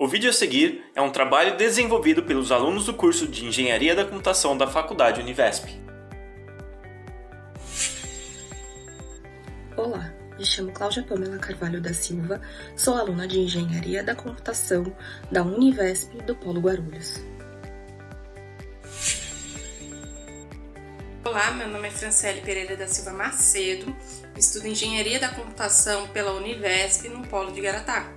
O vídeo a seguir é um trabalho desenvolvido pelos alunos do curso de Engenharia da Computação da Faculdade Univesp. Olá, me chamo Cláudia Pamela Carvalho da Silva, sou aluna de Engenharia da Computação da Univesp do Polo Guarulhos. Olá, meu nome é Franciele Pereira da Silva Macedo, estudo Engenharia da Computação pela Univesp no Polo de Igaratá.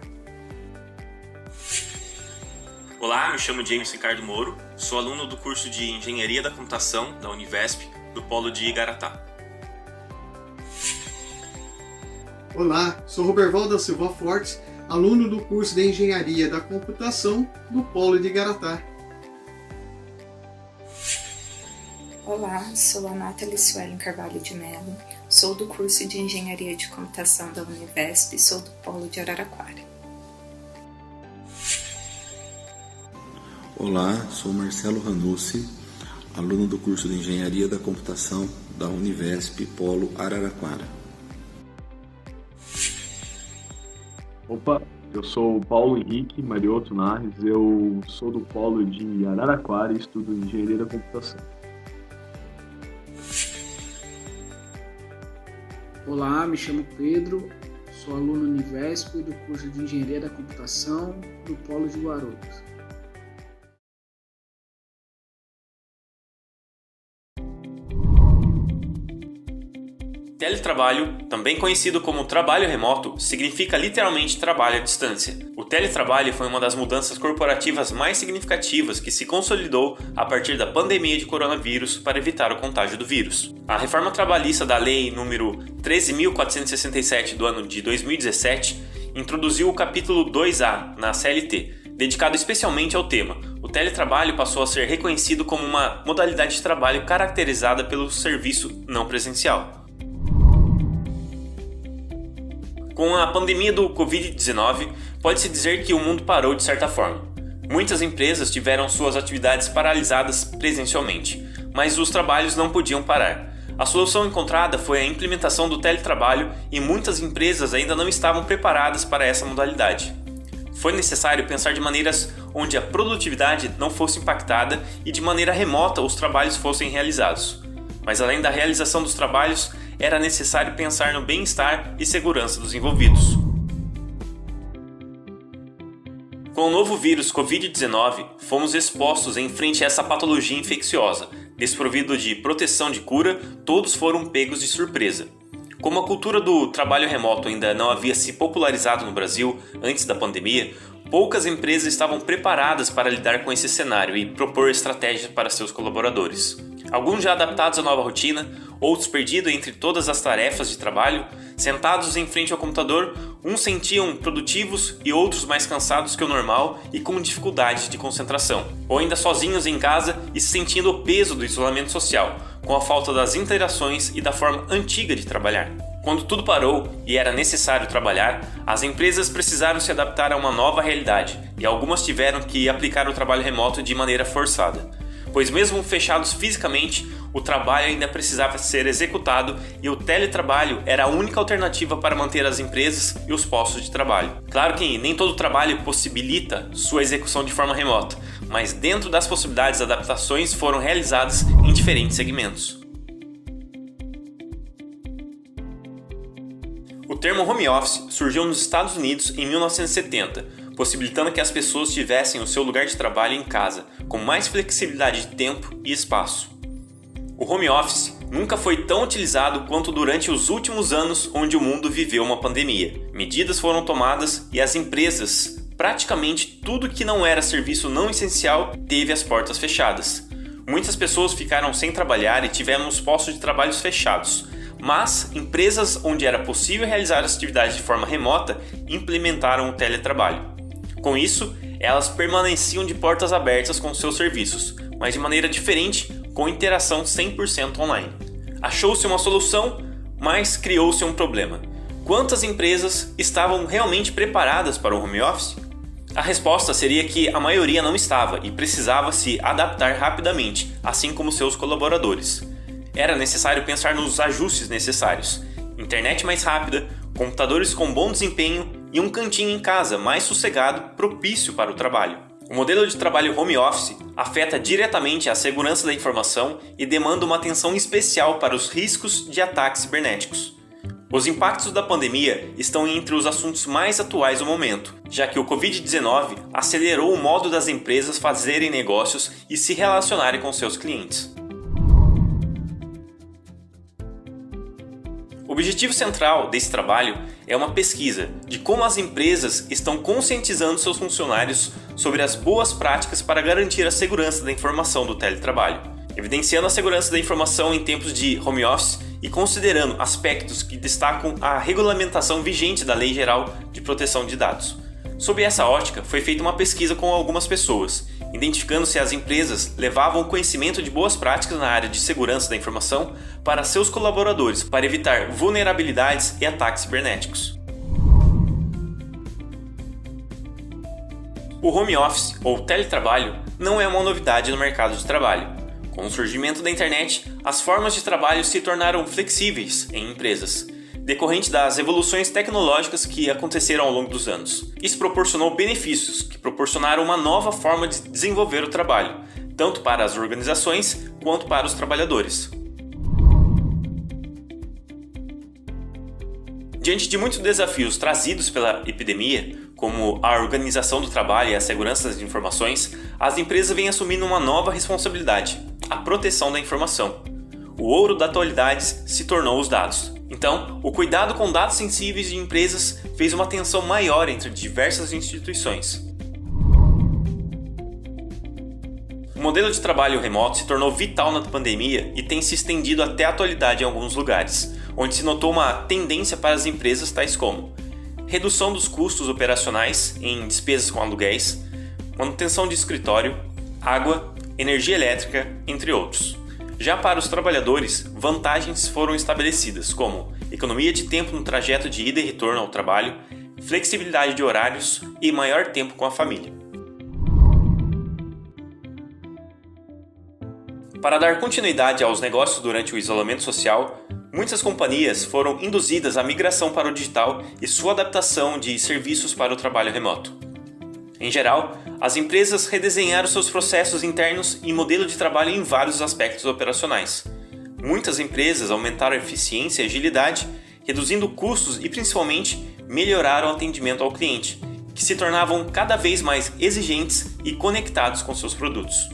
Olá, me chamo James Ricardo Moro, sou aluno do curso de Engenharia da Computação da Univesp do Polo de Igaratá. Olá, sou Roberval da Silva Fortes, aluno do curso de Engenharia da Computação do Polo de Igaratá. Olá, sou a Nathalie Suelen Carvalho de Mello, sou do curso de Engenharia de Computação da Univesp e sou do Polo de Araraquara. Olá, sou Marcelo Ranucci, aluno do curso de Engenharia da Computação da Univesp Polo Araraquara. Opa, eu sou o Paulo Henrique Mariotto Narres, eu sou do Polo de Araraquara e estudo Engenharia da Computação. Olá, me chamo Pedro, sou aluno Univesp do curso de Engenharia da Computação do Polo de Guarulhos. Teletrabalho, também conhecido como trabalho remoto, significa literalmente trabalho à distância. O teletrabalho foi uma das mudanças corporativas mais significativas que se consolidou a partir da pandemia de coronavírus para evitar o contágio do vírus. A reforma trabalhista da Lei nº 13.467 do ano de 2017 introduziu o capítulo 2A na CLT, dedicado especialmente ao tema. O teletrabalho passou a ser reconhecido como uma modalidade de trabalho caracterizada pelo serviço não presencial. Com a pandemia do Covid-19, pode-se dizer que o mundo parou de certa forma. Muitas empresas tiveram suas atividades paralisadas presencialmente, mas os trabalhos não podiam parar. A solução encontrada foi a implementação do teletrabalho e muitas empresas ainda não estavam preparadas para essa modalidade. Foi necessário pensar de maneiras onde a produtividade não fosse impactada e de maneira remota os trabalhos fossem realizados. Mas além da realização dos trabalhos, era necessário pensar no bem-estar e segurança dos envolvidos. Com o novo vírus Covid-19, fomos expostos em frente a essa patologia infecciosa. Desprovido de proteção de cura, todos foram pegos de surpresa. Como a cultura do trabalho remoto ainda não havia se popularizado no Brasil antes da pandemia, poucas empresas estavam preparadas para lidar com esse cenário e propor estratégias para seus colaboradores. Alguns já adaptados à nova rotina, outros perdidos entre todas as tarefas de trabalho, sentados em frente ao computador, uns sentiam produtivos e outros mais cansados que o normal e com dificuldade de concentração, ou ainda sozinhos em casa e sentindo o peso do isolamento social, com a falta das interações e da forma antiga de trabalhar. Quando tudo parou e era necessário trabalhar, as empresas precisaram se adaptar a uma nova realidade e algumas tiveram que aplicar o trabalho remoto de maneira forçada. Pois mesmo fechados fisicamente, o trabalho ainda precisava ser executado e o teletrabalho era a única alternativa para manter as empresas e os postos de trabalho. Claro que nem todo trabalho possibilita sua execução de forma remota, mas dentro das possibilidades, adaptações foram realizadas em diferentes segmentos. O termo home office surgiu nos Estados Unidos em 1970, possibilitando que as pessoas tivessem o seu lugar de trabalho em casa, com mais flexibilidade de tempo e espaço. O home office nunca foi tão utilizado quanto durante os últimos anos onde o mundo viveu uma pandemia. Medidas foram tomadas e as empresas, praticamente tudo que não era serviço não essencial, teve as portas fechadas. Muitas pessoas ficaram sem trabalhar e tivemos postos de trabalho fechados. Mas empresas onde era possível realizar as atividades de forma remota implementaram o teletrabalho. Com isso, elas permaneciam de portas abertas com seus serviços, mas de maneira diferente, com interação 100% online. Achou-se uma solução, mas criou-se um problema. Quantas empresas estavam realmente preparadas para o home office? A resposta seria que a maioria não estava e precisava se adaptar rapidamente, assim como seus colaboradores. Era necessário pensar nos ajustes necessários: internet mais rápida, computadores com bom desempenho e um cantinho em casa mais sossegado, propício para o trabalho. O modelo de trabalho home office afeta diretamente a segurança da informação e demanda uma atenção especial para os riscos de ataques cibernéticos. Os impactos da pandemia estão entre os assuntos mais atuais do momento, já que o Covid-19 acelerou o modo das empresas fazerem negócios e se relacionarem com seus clientes. O objetivo central desse trabalho é uma pesquisa de como as empresas estão conscientizando seus funcionários sobre as boas práticas para garantir a segurança da informação do teletrabalho, evidenciando a segurança da informação em tempos de home office e considerando aspectos que destacam a regulamentação vigente da Lei Geral de Proteção de Dados. Sob essa ótica, foi feita uma pesquisa com algumas pessoas, identificando se as empresas levavam o conhecimento de boas práticas na área de segurança da informação para seus colaboradores, para evitar vulnerabilidades e ataques cibernéticos. O home office, ou teletrabalho, não é uma novidade no mercado de trabalho. Com o surgimento da internet, as formas de trabalho se tornaram flexíveis em empresas, decorrente das evoluções tecnológicas que aconteceram ao longo dos anos. Isso proporcionou benefícios que proporcionaram uma nova forma de desenvolver o trabalho, tanto para as organizações quanto para os trabalhadores. Diante de muitos desafios trazidos pela epidemia, como a organização do trabalho e a segurança das informações, as empresas vêm assumindo uma nova responsabilidade: a proteção da informação. O ouro da atualidade se tornou os dados. Então, o cuidado com dados sensíveis de empresas fez uma tensão maior entre diversas instituições. O modelo de trabalho remoto se tornou vital na pandemia e tem se estendido até a atualidade em alguns lugares, onde se notou uma tendência para as empresas tais como redução dos custos operacionais em despesas com aluguéis, manutenção de escritório, água, energia elétrica, entre outros. Já para os trabalhadores, vantagens foram estabelecidas, como economia de tempo no trajeto de ida e retorno ao trabalho, flexibilidade de horários e maior tempo com a família. Para dar continuidade aos negócios durante o isolamento social, muitas companhias foram induzidas à migração para o digital e sua adaptação de serviços para o trabalho remoto. Em geral, as empresas redesenharam seus processos internos e modelo de trabalho em vários aspectos operacionais. Muitas empresas aumentaram a eficiência e agilidade, reduzindo custos e principalmente melhoraram o atendimento ao cliente, que se tornavam cada vez mais exigentes e conectados com seus produtos.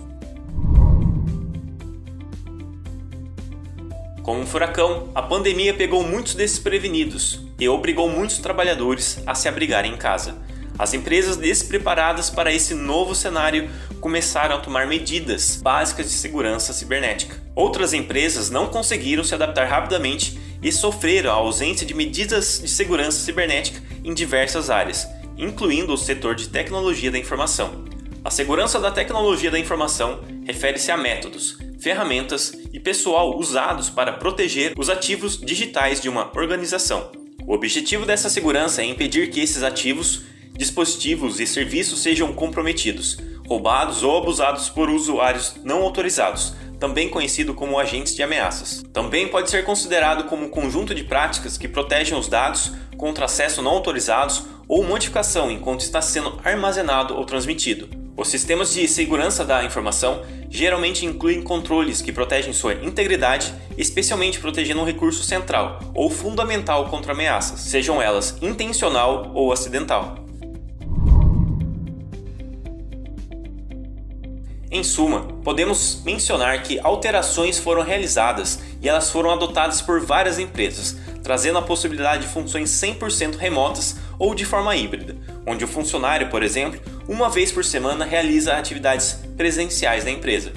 Como um furacão, a pandemia pegou muitos desprevenidos e obrigou muitos trabalhadores a se abrigarem em casa. As empresas despreparadas para esse novo cenário começaram a tomar medidas básicas de segurança cibernética. Outras empresas não conseguiram se adaptar rapidamente e sofreram a ausência de medidas de segurança cibernética em diversas áreas, incluindo o setor de tecnologia da informação. A segurança da tecnologia da informação refere-se a métodos, ferramentas e pessoal usados para proteger os ativos digitais de uma organização. O objetivo dessa segurança é impedir que esses ativos, dispositivos e serviços sejam comprometidos, roubados ou abusados por usuários não autorizados, também conhecido como agentes de ameaças. Também pode ser considerado como um conjunto de práticas que protegem os dados contra acesso não autorizados ou modificação enquanto está sendo armazenado ou transmitido. Os sistemas de segurança da informação geralmente incluem controles que protegem sua integridade, especialmente protegendo um recurso central ou fundamental contra ameaças, sejam elas intencional ou acidental. Em suma, podemos mencionar que alterações foram realizadas e elas foram adotadas por várias empresas, trazendo a possibilidade de funções 100% remotas ou de forma híbrida, onde o funcionário, por exemplo, uma vez por semana realiza atividades presenciais na empresa.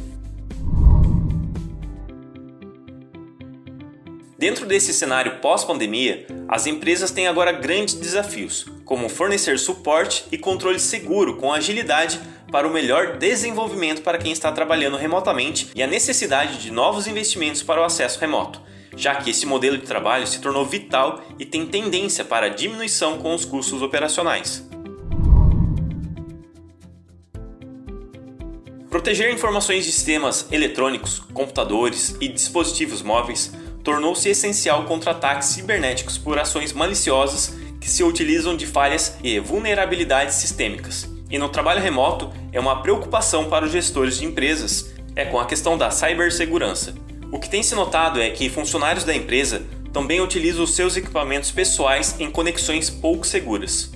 Dentro desse cenário pós-pandemia, as empresas têm agora grandes desafios, como fornecer suporte e controle seguro com agilidade para o melhor desenvolvimento para quem está trabalhando remotamente e a necessidade de novos investimentos para o acesso remoto, já que esse modelo de trabalho se tornou vital e tem tendência para a diminuição com os custos operacionais. Proteger informações de sistemas eletrônicos, computadores e dispositivos móveis tornou-se essencial contra ataques cibernéticos por ações maliciosas que que se utilizam de falhas e vulnerabilidades sistêmicas. E no trabalho remoto é uma preocupação para os gestores de empresas com a questão da cibersegurança. O que tem se notado é que funcionários da empresa também utilizam os seus equipamentos pessoais em conexões pouco seguras.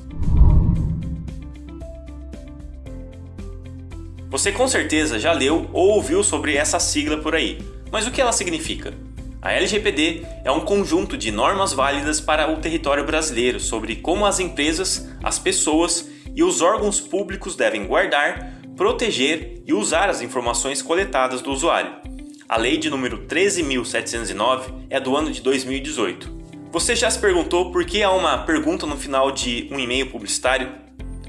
Você com certeza já leu ou ouviu sobre essa sigla por aí, mas o que ela significa? A LGPD é um conjunto de normas válidas para o território brasileiro sobre como as empresas, as pessoas e os órgãos públicos devem guardar, proteger e usar as informações coletadas do usuário. A lei de número 13.709 é do ano de 2018. Você já se perguntou por que há uma pergunta no final de um e-mail publicitário?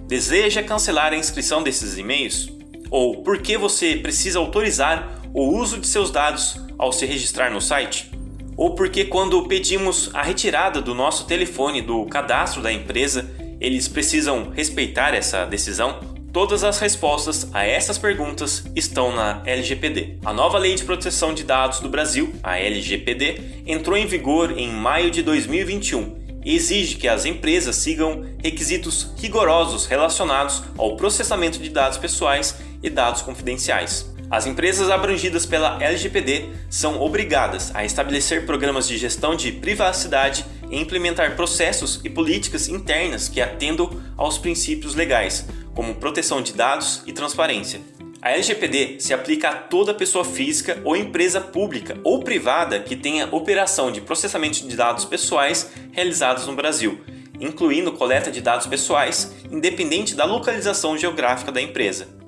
Deseja cancelar a inscrição desses e-mails? Ou por que você precisa autorizar o uso de seus dados ao se registrar no site? Ou porque quando pedimos a retirada do nosso telefone do cadastro da empresa, eles precisam respeitar essa decisão? Todas as respostas a essas perguntas estão na LGPD. A nova Lei de Proteção de Dados do Brasil, a LGPD, entrou em vigor em maio de 2021 e exige que as empresas sigam requisitos rigorosos relacionados ao processamento de dados pessoais e dados confidenciais. As empresas abrangidas pela LGPD são obrigadas a estabelecer programas de gestão de privacidade e implementar processos e políticas internas que atendam aos princípios legais, como proteção de dados e transparência. A LGPD se aplica a toda pessoa física ou empresa pública ou privada que tenha operação de processamento de dados pessoais realizados no Brasil, incluindo coleta de dados pessoais, independente da localização geográfica da empresa.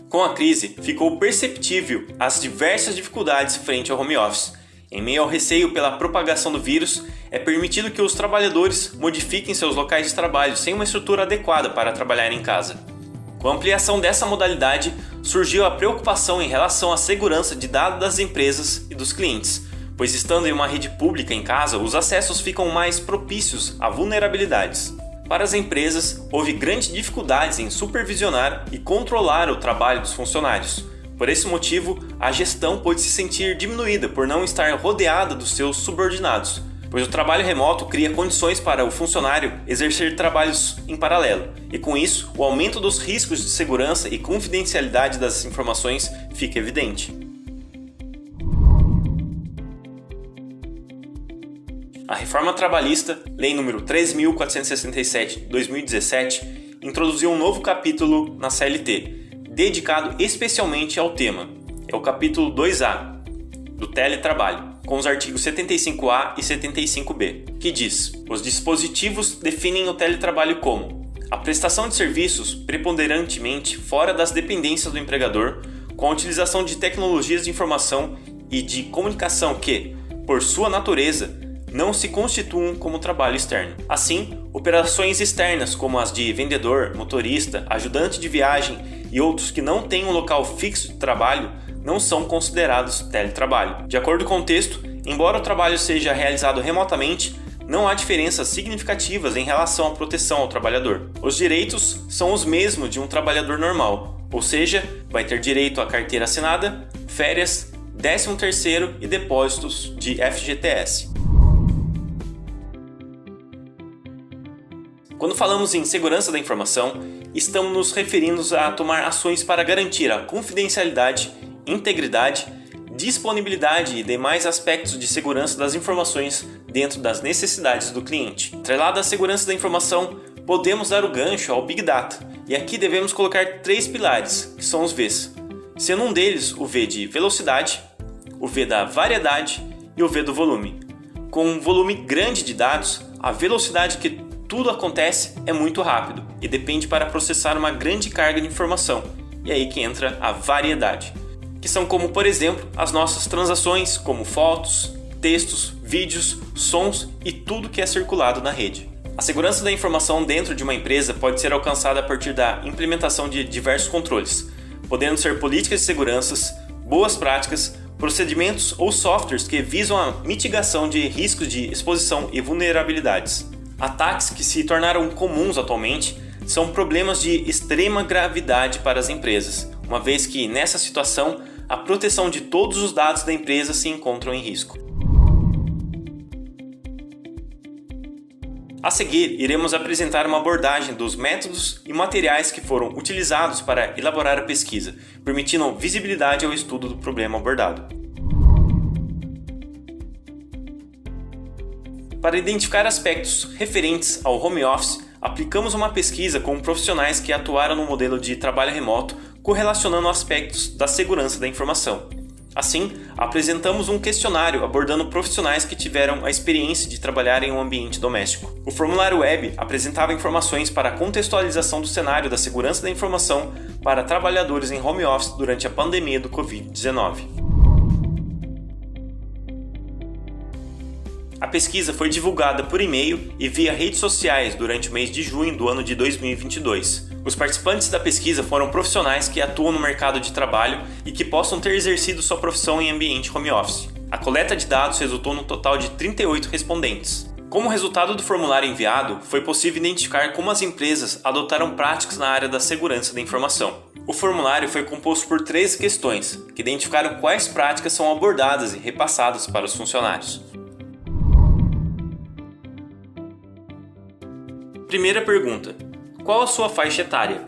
Com a crise, ficou perceptível as diversas dificuldades frente ao home office. Em meio ao receio pela propagação do vírus, é permitido que os trabalhadores modifiquem seus locais de trabalho sem uma estrutura adequada para trabalhar em casa. Com a ampliação dessa modalidade, surgiu a preocupação em relação à segurança de dados das empresas e dos clientes, pois estando em uma rede pública em casa, os acessos ficam mais propícios a vulnerabilidades. Para as empresas, houve grandes dificuldades em supervisionar e controlar o trabalho dos funcionários. Por esse motivo, a gestão pôde se sentir diminuída por não estar rodeada dos seus subordinados, pois o trabalho remoto cria condições para o funcionário exercer trabalhos em paralelo, e com isso, o aumento dos riscos de segurança e confidencialidade das informações fica evidente. A reforma trabalhista, Lei nº 13.467 de 2017, introduziu um novo capítulo na CLT, dedicado especialmente ao tema. É o capítulo 2A, do teletrabalho, com os artigos 75A e 75B, que diz: os dispositivos definem o teletrabalho como a prestação de serviços preponderantemente fora das dependências do empregador, com a utilização de tecnologias de informação e de comunicação que, por sua natureza, não se constituam como trabalho externo. Assim, operações externas como as de vendedor, motorista, ajudante de viagem e outros que não têm um local fixo de trabalho não são considerados teletrabalho. De acordo com o texto, embora o trabalho seja realizado remotamente, não há diferenças significativas em relação à proteção ao trabalhador. Os direitos são os mesmos de um trabalhador normal, ou seja, vai ter direito à carteira assinada, férias, 13º e depósitos de FGTS. Quando falamos em segurança da informação, estamos nos referindo a tomar ações para garantir a confidencialidade, integridade, disponibilidade e demais aspectos de segurança das informações dentro das necessidades do cliente. Atrelado à segurança da informação, podemos dar o gancho ao Big Data, e aqui devemos colocar 3 pilares, que são os Vs, sendo um deles o V de velocidade, o V da variedade e o V do volume. Com um volume grande de dados, a velocidade que tudo acontece é muito rápido e depende para processar uma grande carga de informação, e aí que entra a variedade, que são como, por exemplo, as nossas transações, como fotos, textos, vídeos, sons e tudo que é circulado na rede. A segurança da informação dentro de uma empresa pode ser alcançada a partir da implementação de diversos controles, podendo ser políticas de segurança, boas práticas, procedimentos ou softwares que visam a mitigação de riscos de exposição e vulnerabilidades. Ataques que se tornaram comuns atualmente são problemas de extrema gravidade para as empresas, uma vez que, nessa situação, a proteção de todos os dados da empresa se encontram em risco. A seguir, iremos apresentar uma abordagem dos métodos e materiais que foram utilizados para elaborar a pesquisa, permitindo visibilidade ao estudo do problema abordado. Para identificar aspectos referentes ao home office, aplicamos uma pesquisa com profissionais que atuaram no modelo de trabalho remoto, correlacionando aspectos da segurança da informação. Assim, apresentamos um questionário abordando profissionais que tiveram a experiência de trabalhar em um ambiente doméstico. O formulário web apresentava informações para a contextualização do cenário da segurança da informação para trabalhadores em home office durante a pandemia do Covid-19. A pesquisa foi divulgada por e-mail e via redes sociais durante o mês de junho do ano de 2022. Os participantes da pesquisa foram profissionais que atuam no mercado de trabalho e que possam ter exercido sua profissão em ambiente home office. A coleta de dados resultou no total de 38 respondentes. Como resultado do formulário enviado, foi possível identificar como as empresas adotaram práticas na área da segurança da informação. O formulário foi composto por 13 questões, que identificaram quais práticas são abordadas e repassadas para os funcionários. Primeira pergunta: qual a sua faixa etária?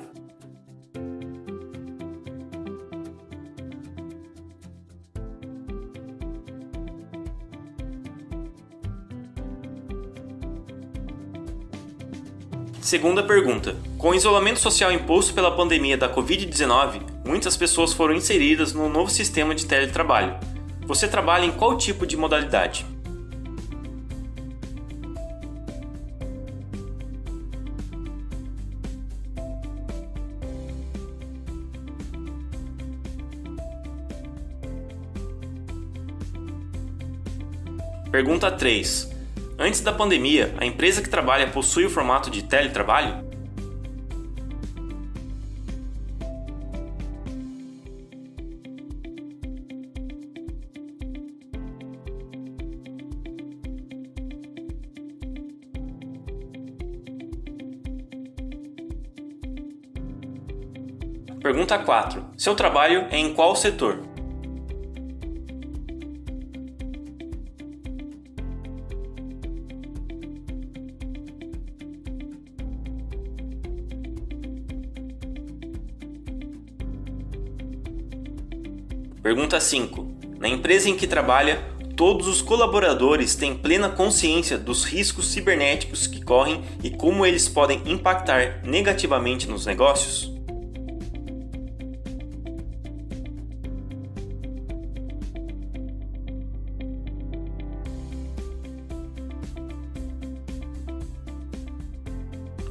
Segunda pergunta: com o isolamento social imposto pela pandemia da Covid-19, muitas pessoas foram inseridas no novo sistema de teletrabalho. Você trabalha em qual tipo de modalidade? Pergunta 3. Antes da pandemia, a empresa que trabalha possui o formato de teletrabalho? Pergunta 4. Seu trabalho é em qual setor? Pergunta 5. Na empresa em que trabalha, todos os colaboradores têm plena consciência dos riscos cibernéticos que correm e como eles podem impactar negativamente nos negócios?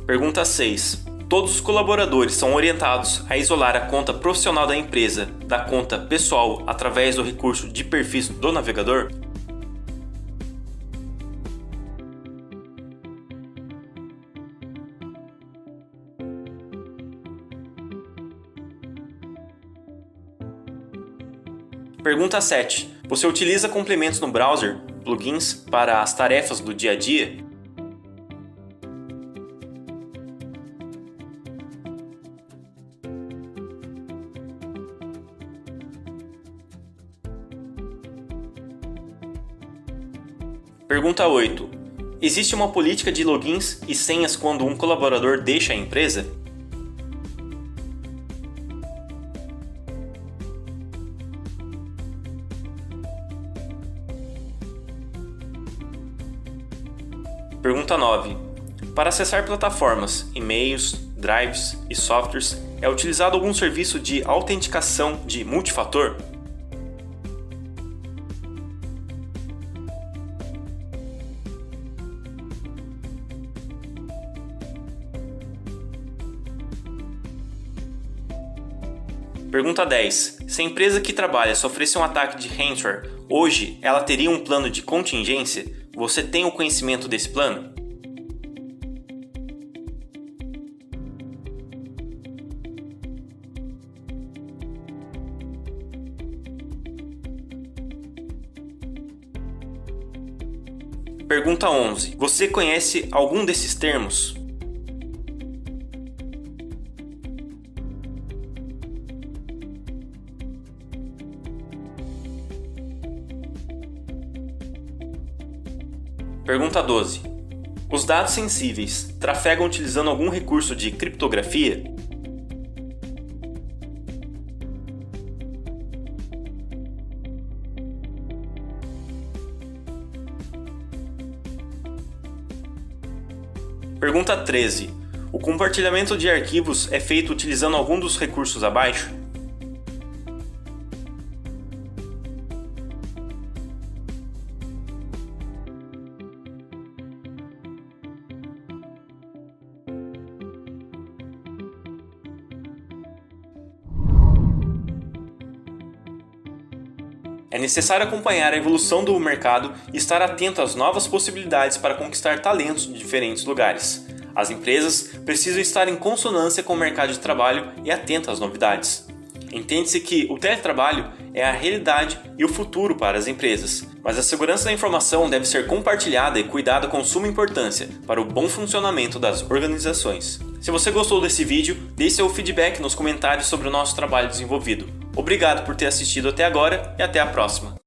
Pergunta 6. Todos os colaboradores são orientados a isolar a conta profissional da empresa da conta pessoal através do recurso de perfis do navegador? Pergunta 7. Você utiliza complementos no browser, plugins, para as tarefas do dia a dia? Pergunta 8. Existe uma política de logins e senhas quando um colaborador deixa a empresa? Pergunta 9. Para acessar plataformas, e-mails, drives e softwares, é utilizado algum serviço de autenticação de multifator? Pergunta 10. Se a empresa que trabalha sofresse um ataque de ransomware, hoje ela teria um plano de contingência? Você tem o conhecimento desse plano? Pergunta 11. Você conhece algum desses termos? Pergunta 12. Os dados sensíveis trafegam utilizando algum recurso de criptografia? Pergunta 13. O compartilhamento de arquivos é feito utilizando algum dos recursos abaixo? É necessário acompanhar a evolução do mercado e estar atento às novas possibilidades para conquistar talentos de diferentes lugares. As empresas precisam estar em consonância com o mercado de trabalho e atento às novidades. Entende-se que o teletrabalho é a realidade e o futuro para as empresas, mas a segurança da informação deve ser compartilhada e cuidada com suma importância para o bom funcionamento das organizações. Se você gostou desse vídeo, deixe seu feedback nos comentários sobre o nosso trabalho desenvolvido. Obrigado por ter assistido até agora e até a próxima!